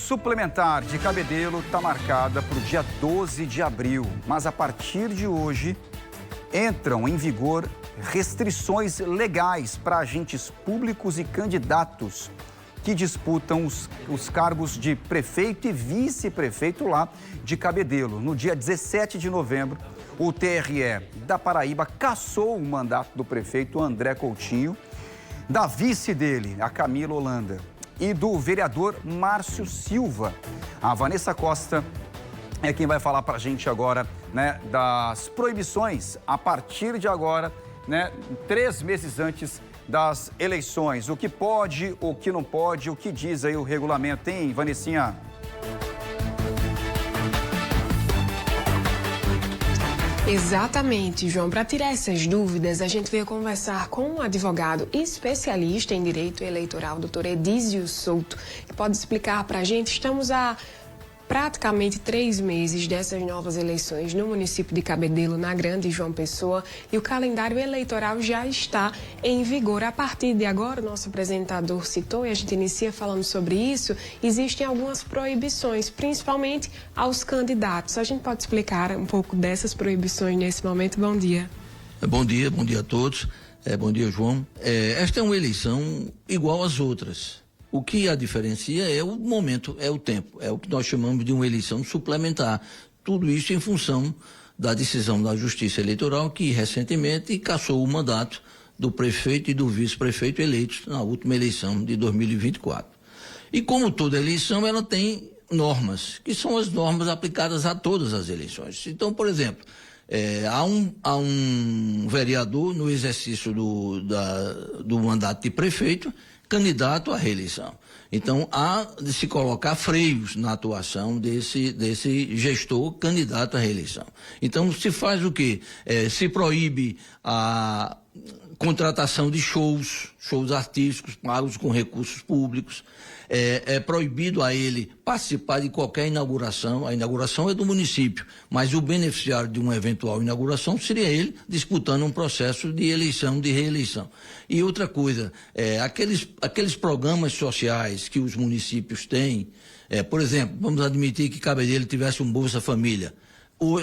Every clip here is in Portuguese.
suplementar de Cabedelo está marcada para o dia 12 de abril, mas a partir de hoje entram em vigor restrições legais para agentes públicos e candidatos que disputam os cargos de prefeito e vice-prefeito lá de Cabedelo. No dia 17 de novembro, o TRE da Paraíba cassou o mandato do prefeito André Coutinho, da vice dele, a Camila Holanda, e do vereador Márcio Silva. A Vanessa Costa é quem vai falar para a gente agora, né, das proibições a partir de agora, né, 3 meses antes das eleições. O que pode, o que não pode, o que diz aí o regulamento, hein, Vanessinha? Exatamente, João. Para tirar essas dúvidas, a gente veio conversar com um advogado especialista em direito eleitoral, doutor Edísio Souto, que pode explicar para a gente. Estamos há praticamente 3 meses dessas novas eleições no município de Cabedelo, na Grande João Pessoa, e o calendário eleitoral já está em vigor. A partir de agora, o nosso apresentador citou, e a gente inicia falando sobre isso, existem algumas proibições, principalmente aos candidatos. A gente pode explicar um pouco dessas proibições nesse momento? Bom dia. Bom dia a todos. Bom dia, João. Esta é uma eleição igual às outras. O que a diferencia é o momento, é o tempo, é o que nós chamamos de uma eleição suplementar. Tudo isso em função da decisão da Justiça Eleitoral, que recentemente cassou o mandato do prefeito e do vice-prefeito eleitos na última eleição de 2024. E como toda eleição, ela tem normas, que são as normas aplicadas a todas as eleições. Então, por exemplo, há um vereador no exercício do mandato de prefeito, candidato à reeleição. Então, há de se colocar freios na atuação desse gestor candidato à reeleição. Então, se faz o quê? Se proíbe a contratação de shows artísticos pagos com recursos públicos. É proibido a ele participar de qualquer inauguração. A inauguração é do município, mas o beneficiário de uma eventual inauguração seria ele disputando um processo de eleição, de reeleição. E outra coisa, aqueles programas sociais que os municípios têm, por exemplo, vamos admitir que Cabedelo tivesse um Bolsa Família.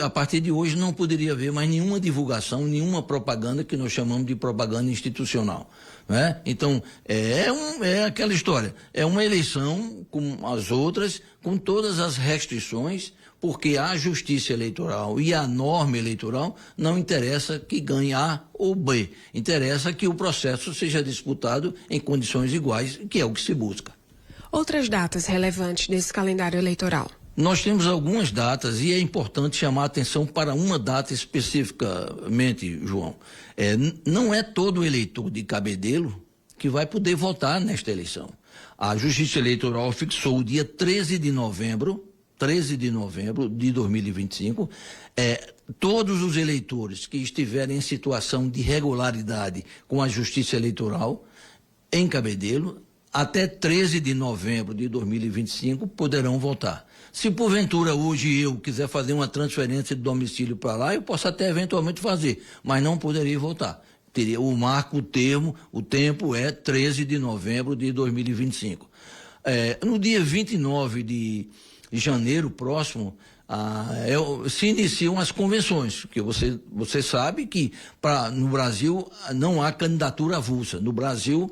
A partir de hoje não poderia haver mais nenhuma divulgação, nenhuma propaganda que nós chamamos de propaganda institucional, né? Então, é aquela história, é uma eleição como as outras, com todas as restrições, porque a justiça eleitoral e a norma eleitoral não interessa que ganhe A ou B, interessa que o processo seja disputado em condições iguais, que é o que se busca. Outras datas relevantes desse calendário eleitoral? Nós temos algumas datas e é importante chamar a atenção para uma data especificamente, João. Não é todo eleitor de Cabedelo que vai poder votar nesta eleição. A Justiça Eleitoral fixou o dia 13 de novembro de 2025. Todos os eleitores que estiverem em situação de irregularidade com a Justiça Eleitoral em Cabedelo, até 13 de novembro de 2025, poderão votar. Se porventura hoje eu quiser fazer uma transferência de domicílio para lá, eu posso até eventualmente fazer, mas não poderia votar. Teria o marco, o tempo é 13 de novembro de 2025. No dia 29 de janeiro próximo, se iniciam as convenções, porque você sabe que no Brasil não há candidatura avulsa. No Brasil,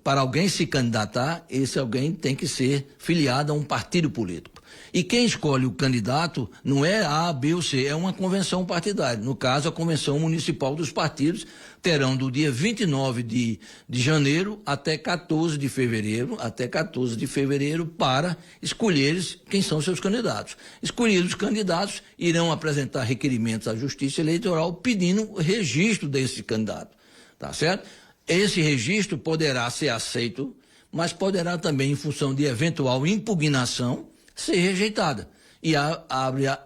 para alguém se candidatar, esse alguém tem que ser filiado a um partido político. E quem escolhe o candidato não é A, B ou C, é uma convenção partidária. No caso, a Convenção Municipal dos Partidos terão do dia 29 de janeiro até 14 de fevereiro, para escolher quem são seus candidatos. Escolhidos os candidatos, irão apresentar requerimentos à Justiça Eleitoral pedindo o registro desse candidato, tá certo? Esse registro poderá ser aceito, mas poderá também, em função de eventual impugnação, ser rejeitada. E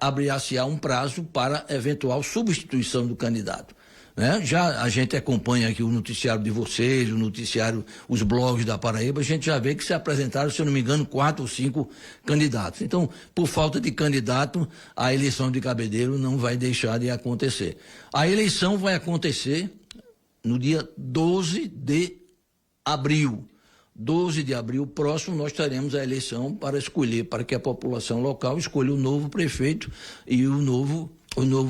abrir-se-á um prazo para eventual substituição do candidato. Né? Já a gente acompanha aqui o noticiário de vocês, o noticiário, os blogs da Paraíba, a gente já vê que se apresentaram, se eu não me engano, 4 ou 5 candidatos. Então, por falta de candidato, a eleição de Cabedelo não vai deixar de acontecer. A eleição vai acontecer no dia 12 de abril. 12 de abril próximo, nós teremos a eleição para escolher, para que a população local escolha o novo prefeito e o novo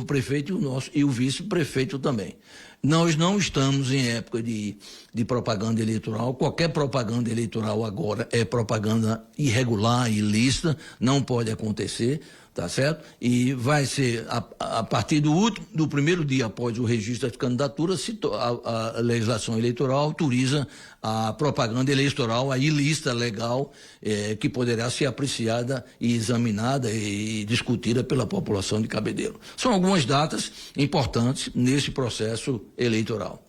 prefeito e o vice-prefeito também. Nós não estamos em época de propaganda eleitoral. Qualquer propaganda eleitoral agora é propaganda irregular, ilícita, não pode acontecer, tá certo? E vai ser, a partir do primeiro dia após o registro das candidaturas, a legislação eleitoral autoriza a propaganda eleitoral, a ilícita legal, que poderá ser apreciada e examinada e discutida pela população de Cabedelo. São algumas datas importantes nesse processo eleitoral.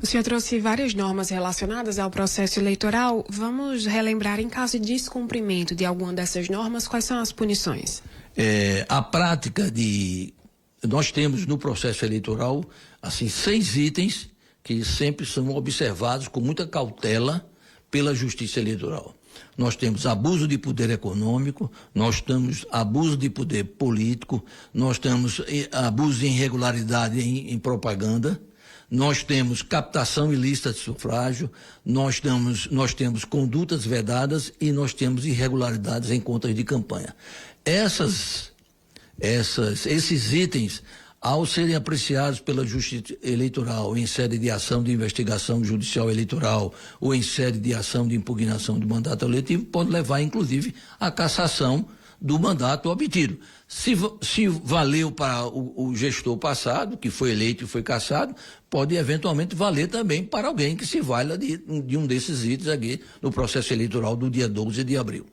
O senhor trouxe várias normas relacionadas ao processo eleitoral. Vamos relembrar, em caso de descumprimento de alguma dessas normas, quais são as punições? A prática nós temos no processo eleitoral, assim, 6 itens que sempre são observados com muita cautela pela Justiça Eleitoral. Nós temos abuso de poder econômico, nós temos abuso de poder político, nós temos abuso de irregularidade em propaganda, nós temos captação ilícita de sufrágio, nós temos condutas vedadas e nós temos irregularidades em contas de campanha. Esses itens, ao serem apreciados pela Justiça Eleitoral em sede de ação de investigação judicial eleitoral ou em sede de ação de impugnação do mandato eletivo, pode levar, inclusive, à cassação do mandato obtido. Se valeu para o gestor passado, que foi eleito e foi cassado, pode eventualmente valer também para alguém que se valha de um desses itens aqui no processo eleitoral do dia 12 de abril.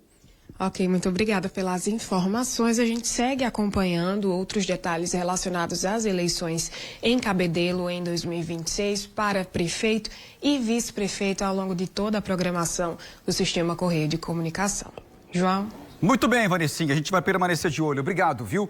Ok, muito obrigada pelas informações. A gente segue acompanhando outros detalhes relacionados às eleições em Cabedelo em 2026 para prefeito e vice-prefeito ao longo de toda a programação do Sistema Correio de Comunicação. João? Muito bem, Vanessinha, a gente vai permanecer de olho. Obrigado, viu?